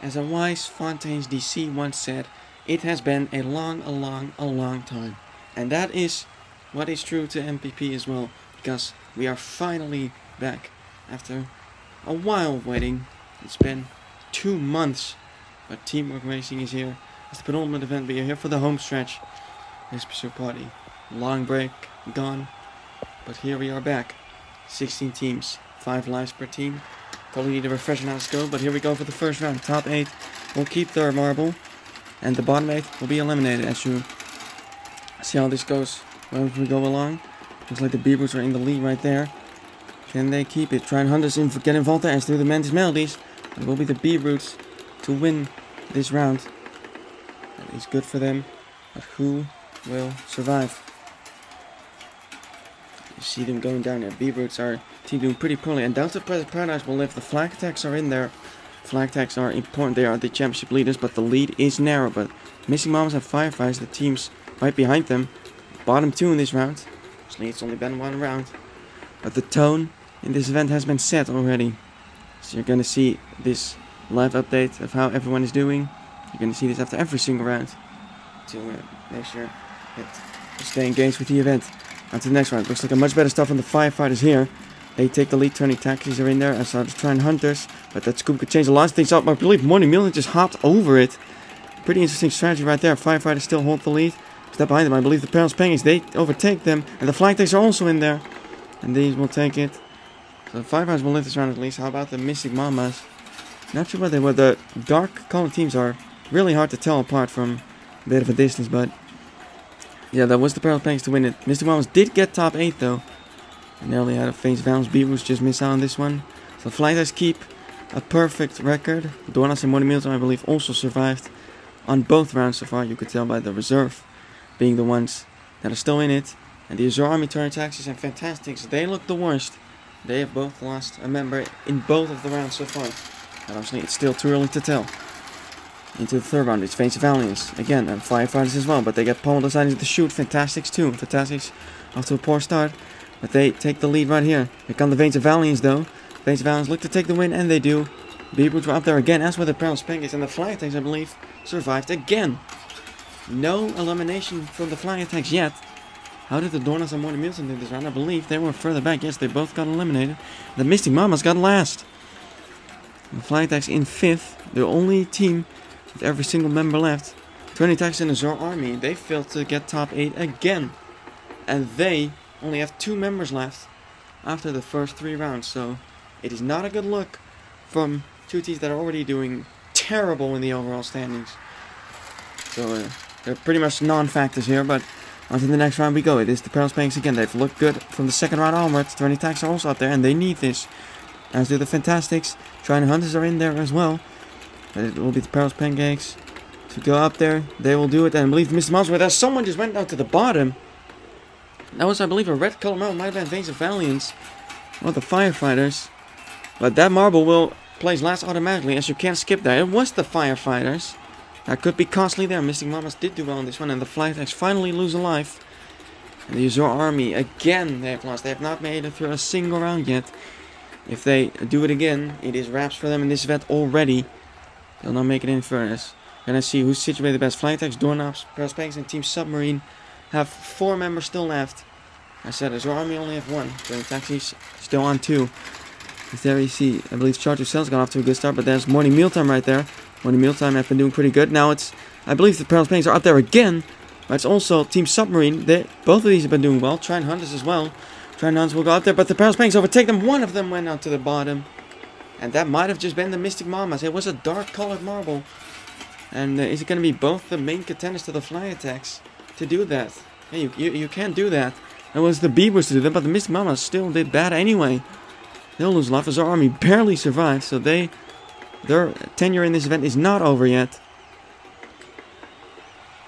As a wise Fontaine's DC once said, it has been a long time. And that is what is true to MPP as well, because we are finally back after a while of waiting. It's been 2 months, but Teamwork Racing is here. It's the penultimate event. We are here for the home stretch. This pursuit party. Long break, gone, but here we are back. 16 teams, 5 lives per team. Probably need a refresher now to go, but here we go for the first round. Top 8 will keep their marble, and the bottom 8 will be eliminated. As you see how this goes as we go along. Looks like the Beavers are in the lead right there. Can they keep it? Try and Hunters get involved there as do the Mantis Melodies. It will be the Beavers to win this round. That is good for them, but who will survive? You see them going down there. Beavers are team doing pretty poorly, and Delta Paradise will live. The flag attacks are in there. Flag attacks are important. They are the championship leaders, but the lead is narrow. But Missing Mamas and Firefighters, the teams right behind them, bottom 2 in this round. Actually, it's only been 1 round, but the tone in this event has been set already. So you're gonna see this live update of how everyone is doing. You're gonna see this after every single round to make sure that you stay engaged with the event. On to the next round. Looks like a much better start from the Firefighters here. They take the lead. 20 taxis are in there as are the Trying Hunters, but that scoop could change a lot of things up. I believe Morning Milton just hopped over it. Pretty interesting strategy right there. Firefighters still hold the lead. Step behind them. I believe the Perilous Penguins, they overtake them, and the flag takes are also in there, and these will take it. So the Firefighters will live this round at least. How about the Mystic Mamas? Not sure what they were. The dark colored teams are really hard to tell apart from a bit of a distance, but yeah, that was the Perilous Penguins to win it. Mystic Mamas did get top 8 though. And nearly had a face Valence. Beavers just miss out on this one. So the Flighters keep a perfect record. Dornas and Morning Milton, I believe, also survived on both rounds so far. You could tell by the reserve being the ones that are still in it. And the Azure Army Turn Taxis and Fantastics, they look the worst. They have both lost a member in both of the rounds so far. And obviously it's still too early to tell. Into the third round, it's Face Valiants again, and Firefighters as well, but they get pummeled deciding to shoot. Fantastics too. Fantastics off to a poor start, but they take the lead right here. Here come the Veins of Valiants though. Veins of Valiants look to take the win, and they do. Beavers were up there again, as were the Perilous Penguins, and the Flag Attacks, I believe, survived again. No elimination from the Flag Attacks yet. How did the Dornas and Morning Milton do this round? I believe they were further back. Yes, they both got eliminated. The Mystic Mamas got last. The Flag Attacks in 5th, the only team with every single member left. 20 attacks in the Azure Army, they failed to get top 8 again. And they only have 2 members left after the first 3 rounds. So it is not a good look from 2 teams that are already doing terrible in the overall standings. So they're pretty much non-factors here, but on to the next round we go. It is the Perilous Penguins again. They've looked good from the second round onwards. 20 attacks are also up there, and they need this. As do the Fantastics. Trying Hunters are in there as well. But it will be the Perilous Pancakes to go up there. They will do it, and I believe Mr. Mouse, where someone just went down to the bottom. That was, I believe, a red color marble. Might have been Veins of Valiants or the Firefighters. But that marble will place last automatically, as you can't skip that. It was the Firefighters. That could be costly there. Mystic Mamas did do well on this one, and the Flag Attacks finally lose a life. And the Azure Army, again, they have lost. They have not made it through a single round yet. If they do it again, it is wraps for them in this event already. They'll not make it any further. Gonna see who's situated best. Flag Attacks, Doorknobs, Perilous Penguins, and Team Submarine have 4 members still left. I said Azure Army only have 1. So the taxis still on 2. There you see, I believe Charter Cell's gone off to a good start, but there's Morning Mealtime right there. Morning Mealtime have been doing pretty good. Now it's, I believe the Perilous Penguins are up there again, but it's also Team Submarine. Both of these have been doing well. Trying Hunters as well. Trying Hunters will go up there, but the Perilous Penguins overtake them. One of them went out to the bottom. And that might have just been the Mystic Mamas. It was a dark colored marble. And is it going to be both the main contenders to the Flag Attacks to do that? Hey, you can't do that. It was the Beavers to do that, but the Mystic Mamas still did bad anyway. They'll lose life as our army barely survived, so their tenure in this event is not over yet.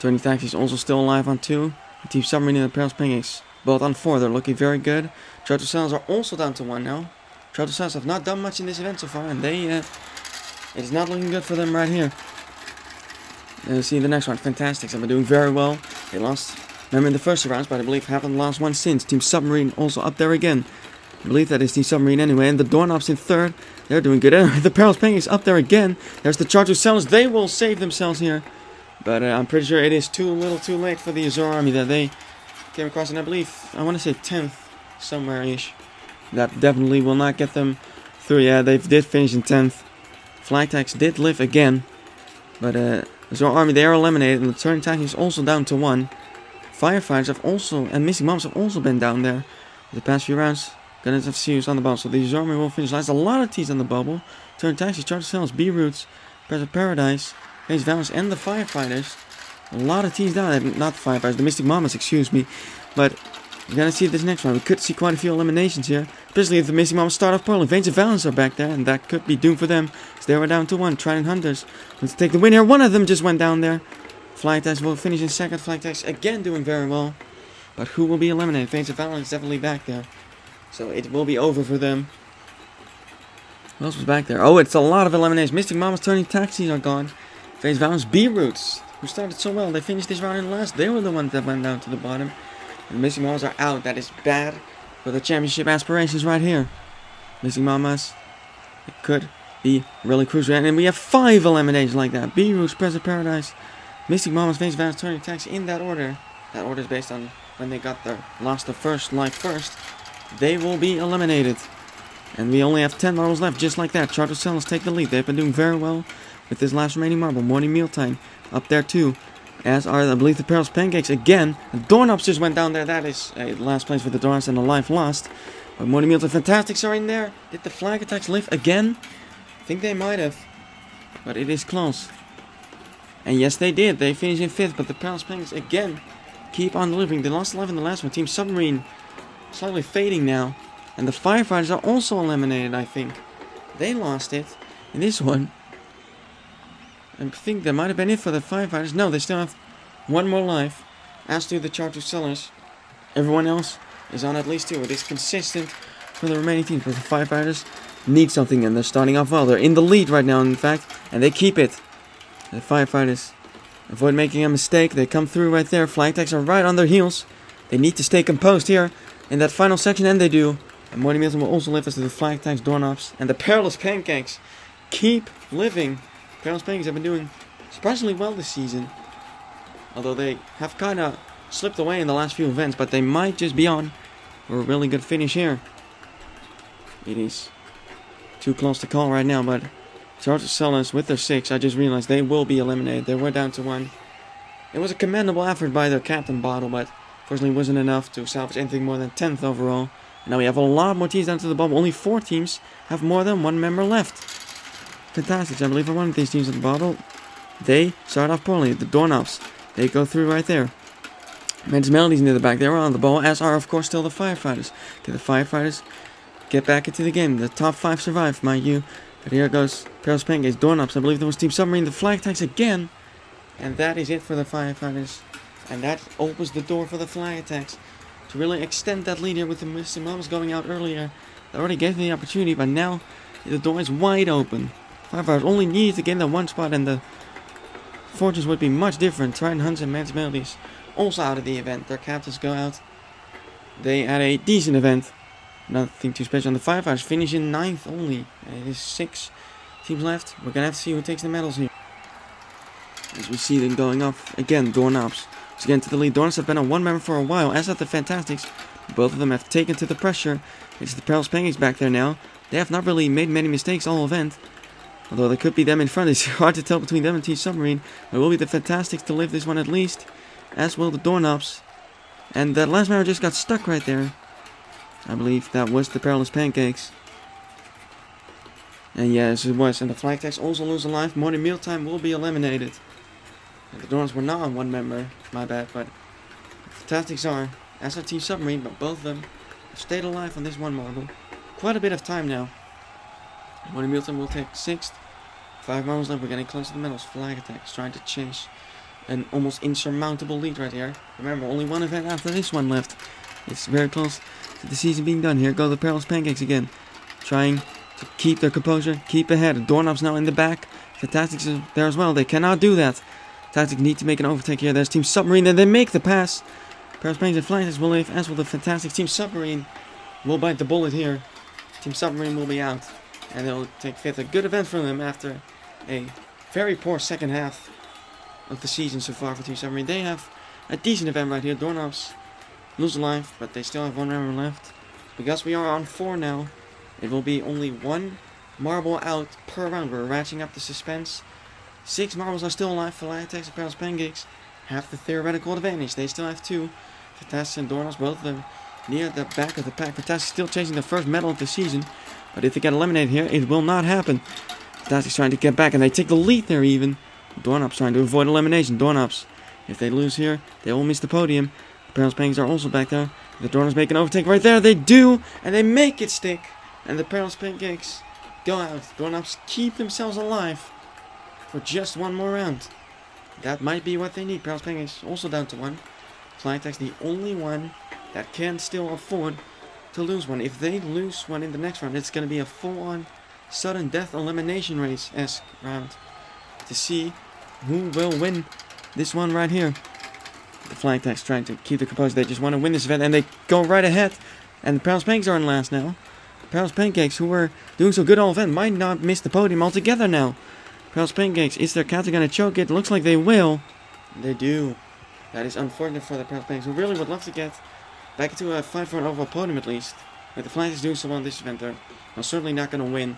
20 taxis also still alive on 2. Team Submarine and the Perilous Penguins both on 4. They're looking very good. Charter Cells are also down to 1 now. Charter Cells have not done much in this event so far, and it is not looking good for them right here. See the next one. Fantastics have been doing very well. They lost member in the first 2 rounds, but I believe haven't lost one since. Team Submarine also up there again. I believe that is Team Submarine anyway. And the Doorknobs in third. They're doing good. The Perilous Pancakes up there again. There's the Charge of Sellers. They will save themselves here. But I'm pretty sure it is too late for the Azure Army that they came across. And I believe, I want to say 10th somewhere-ish. That definitely will not get them through. Yeah, they did finish in 10th. Flag Tags did live again. But Azure Army, they are eliminated. And the Turn Tank is also down to 1. Firefighters have also, and Missing Moms have also been down there. The past few rounds, gonna have Sirius on the bubble. So the Azure Army will finish last. A lot of T's on the bubble. Turn Taxi, Charge Cells, B-Roots, Press of Paradise, Face Valence, and the Firefighters. A lot of T's down there. Not the Firefighters, the Mystic Mamas, excuse me. But we're gonna see this next round. We could see quite a few eliminations here. Especially if the Mystic Mamas start off poorly. Veins of Valence are back there, and that could be doomed for them. So they were down to 1. Trident Hunters. Let's take the win here. One of them just went down there. Flag Tags will finish in second. Flag Tags again doing very well. But who will be eliminated? Veins of Valence definitely back there. So it will be over for them. Who else was back there? Oh, it's a lot of eliminations. Mystic Mamas, Turning Taxis are gone. Veins of Valence, B-Roots, who started so well. They finished this round in last. They were the ones that went down to the bottom. And the Mystic Mamas are out. That is bad for the championship aspirations right here. Mystic Mamas, it could be really crucial. And we have 5 eliminations like that. B-Roots, Press of Paradise, Mystic Mamas, Veins of Valence, Turning Taxi in that order. That order is based on when they got their lost the first life first. They will be eliminated. And we only have 10 marbles left, just like that. Charter Sellers take the lead. They've been doing very well with this last remaining marble. Morning Mealtime up there too. As are, I believe, the Perilous Pancakes again. The Doorknobs just went down there. That is last place for the Doorknobs and a life lost. But Morning Mealtime Fantastics are in there. Did the Flag Attacks live again? I think they might have. But it is close. And yes, they did. They finished in 5th. But the Perilous Pancakes again keep on delivering. They lost 11 the last one. Team Submarine slightly fading now. And the Firefighters are also eliminated, I think. They lost it in this one. I think that might have been it for the Firefighters. No, they still have 1 more life. As do the Charter Sellers. Everyone else is on at least 2. It is consistent for the remaining teams. But the Firefighters need something, and they're starting off well. They're in the lead right now, in fact. And they keep it. The Firefighters avoid making a mistake. They come through right there. Flag Tags are right on their heels. They need to stay composed here in that final section, and they do. And Morning Mealtime will also live as the Flag Tags, Doorknobs, and the Perilous Pancakes keep living. Perilous Pancakes have been doing surprisingly well this season. Although they have kind of slipped away in the last few events, but they might just be on for a really good finish here. It is too close to call right now, but Charter Sellers with their 6, I just realized they will be eliminated. They were down to 1. It was a commendable effort by their captain, Bottle, but fortunately wasn't enough to salvage anything more than 10th overall. And now we have a lot more teams down to the bubble. Only 4 teams have more than 1 member left. Fantastic. I believe for one of these teams at the bottom, they start off poorly. The Doorknobs, they go through right there. Men's Melodies near the back. They're on the ball, as are, of course, still the Firefighters. Okay, the Firefighters get back into the game. The top 5 survive, mind you. But here goes Perilous Pancakes, Doorknobs. I believe there was Team Submarine, the Flag Tags again. And that is it for the Firefighters. And that opens the door for the Flag Attacks to really extend that lead here with the Mystic Mamas going out earlier. They already gave them the opportunity, but now the door is wide open. Firefighters only needed to gain that 1 spot, and the fortunes would be much different. Trident Hunts and Men's Melodies also out of the event. Their captains go out. They had a decent event. Nothing too special. And the Firefighters finish in 9th only. And it is 6 teams left. We're gonna have to see who takes the medals here. As we see them going off again, Doorknobs. So again to the lead. Doorknobs have been on 1 member for a while, as have the Fantastics. Both of them have taken to the pressure. It's the Perilous Pancakes back there now. They have not really made many mistakes all event. Although there could be them in front. It's hard to tell between them and Team Submarine. It will be the Fantastics to live this one at least. As will the Doorknobs. And that last member just got stuck right there. I believe that was the Perilous Pancakes. And yes, it was. And the Flag Tags also lose a life. Morning Mealtime will be eliminated. And the Doorknobs were not on 1 member. My bad. But the Fantastics are. As are Team Submarine. But both of them have stayed alive on this 1 marble. Quite a bit of time now. Morning Mealtime will take 6th. 5 marbles left. We're getting close to the medals. Flag Attacks trying to chase an almost insurmountable lead right here. Remember, only 1 event after this one left. It's very close to the season being done. Here go the Perilous Pancakes again. Trying to keep their composure, keep ahead. Doorknobs now in the back. Fantastics is there as well. They cannot do that. Fantastics need to make an overtake here. There's Team Submarine, and they make the pass. Perilous Pancakes and Flag Attacks will live, as will the Fantastics. Team Submarine will bite the bullet here. Team Submarine will be out. And they'll take 5th. A good event for them after a very poor second half of the season so far for Team Submarine. They have a decent event right here. Doorknobs lose a life, but they still have 1 member left. Because we are on 4 now, it will be only 1 marble out per round. We're ratcheting up the suspense. 6 marbles are still alive. Philatelix and Pearls Pancakes have the theoretical advantage. They still have 2. Fantastic and Doorknobs, both of them near the back of the pack. Fantastic still chasing the first medal of the season. But if they get eliminated here, it will not happen. Fantastic's trying to get back, and they take the lead there even. Doorknobs trying to avoid elimination. Doorknobs, if they lose here, they will miss the podium. The Pearls Pancakes are also back there. The Doorknobs make an overtake right there. They do, and they make it stick. And the Pearls Pancakes go out. Doorknobs keep themselves alive for just 1 more round. That might be what they need. Pearls Pancakes also down to 1. Flytex the only one that can still afford to lose one. If they lose one in the next round, it's going to be a full-on sudden death elimination race-esque round to see who will win this one right here. The Flytex trying to keep the composure. They just want to win this event, and they go right ahead. And the Pearls Pancakes are in last now. The Pearls Pancakes, who were doing so good all event, might not miss the podium altogether now. Pearls Pancakes, is their counter going to choke it? Looks like they will. They do. That is unfortunate for the Pearls Pancakes, who really would love to get back into a fight for an overall podium at least. But the Flytex doing so well in this event, they're certainly not going to win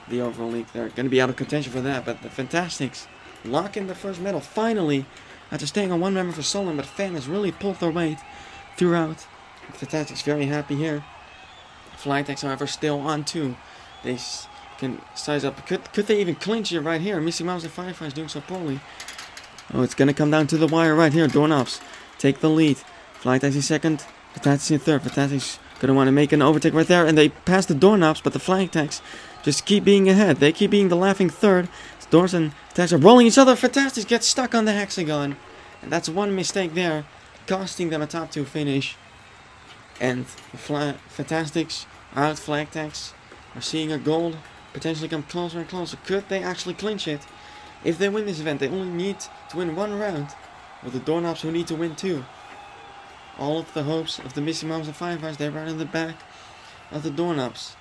the overall league. They're going to be out of contention for that. But the Fantastics lock in the first medal finally after staying on 1 member for so long. But Fan has really pulled their weight throughout. The Fantastics very happy here. Flytex, however, still on 2. They can size up. Could they even clinch it right here? Missing Mouse and Fireflies doing so poorly. Oh, it's going to come down to the wire right here. Doorknobs take the lead. Flytex in second. Fantastics in third. Fantastics going to want to make an overtake right there. And they pass the Doorknobs, but the Flytex just keep being ahead. They keep being the laughing third. Doors and Fantastics are rolling each other. Fantastics get stuck on the hexagon. And that's one mistake there, costing them a top 2 finish. And the Fantastics are out. Flytex are seeing a gold potentially come closer and closer. Could they actually clinch it? If they win this event, they only need to win 1 round. With the Doorknobs who need to win 2. All of the hopes of the Missing Moms and Fireflies, they're right in the back of the Doorknobs.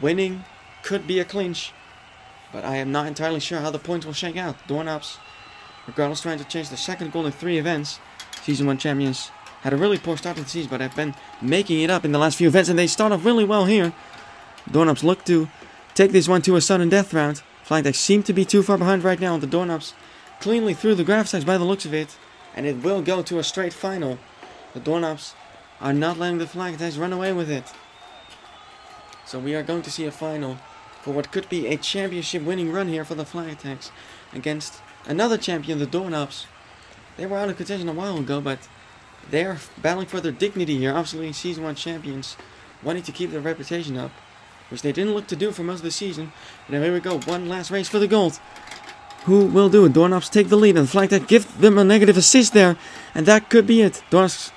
Winning could be a clinch, but I am not entirely sure how the points will shake out. Doorknobs, regardless, trying to chase the second goal in 3 events. Season 1 champions had a really poor start to the season, but have been making it up in the last few events, and they start off really well here. Doorknobs look to take this one to a sudden death round. Flytex seem to be too far behind right now. The Doorknobs cleanly through the graph size by the looks of it, and it will go to a straight final. The Doorknobs are not letting the Flytex run away with it. So we are going to see a final for what could be a championship winning run here for the Flytex against another champion, the Doorknobs. They were out of contention a while ago, but they are battling for their dignity here. Obviously, Season 1 champions wanting to keep their reputation up, which they didn't look to do for most of the season. And here we go, one last race for the gold. Who will do it? Doorknobs take the lead, and Flytex give them a negative assist there, and that could be it. Doorknobs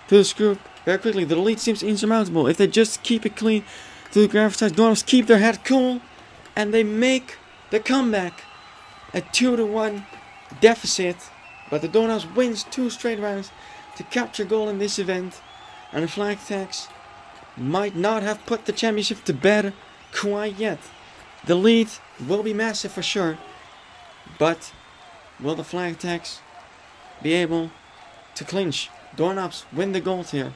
to the screw very quickly. The lead seems insurmountable. If they just keep it clean to the graph size, Doorknobs keep their head cool, and they make the comeback. A 2-1 deficit, but the Doorknobs wins 2 straight rounds to capture gold in this event, and the Flytex might not have put the championship to bed quite yet. The lead will be massive for sure, but will the Flytex be able to clinch? Doorknobs win the gold here.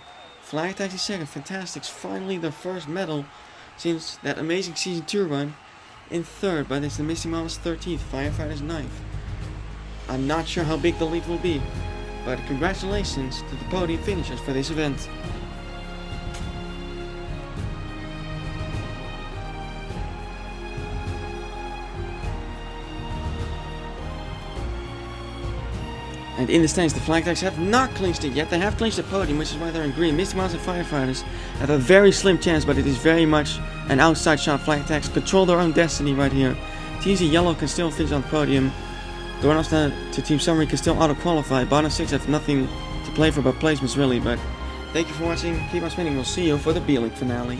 Flytex is second. Fantastics finally their first medal since that amazing Season 2 run in third, but it's the Missing Mama's 13th, Firefighters 9th. I'm not sure how big the lead will be, but congratulations to the podium finishers for this event. And in the stands, the Flytex have not clinched it yet. They have clinched the podium, which is why they're in green. Misty Mouse and Firefighters have a very slim chance, but it is very much an outside shot. Flytex control their own destiny right here. Teams in yellow can still finish on the podium. Doorknobs to Team Summary can still auto-qualify. Bottom 6 have nothing to play for but placements really, but thank you for watching. Keep on spinning. We'll see you for the B-League finale.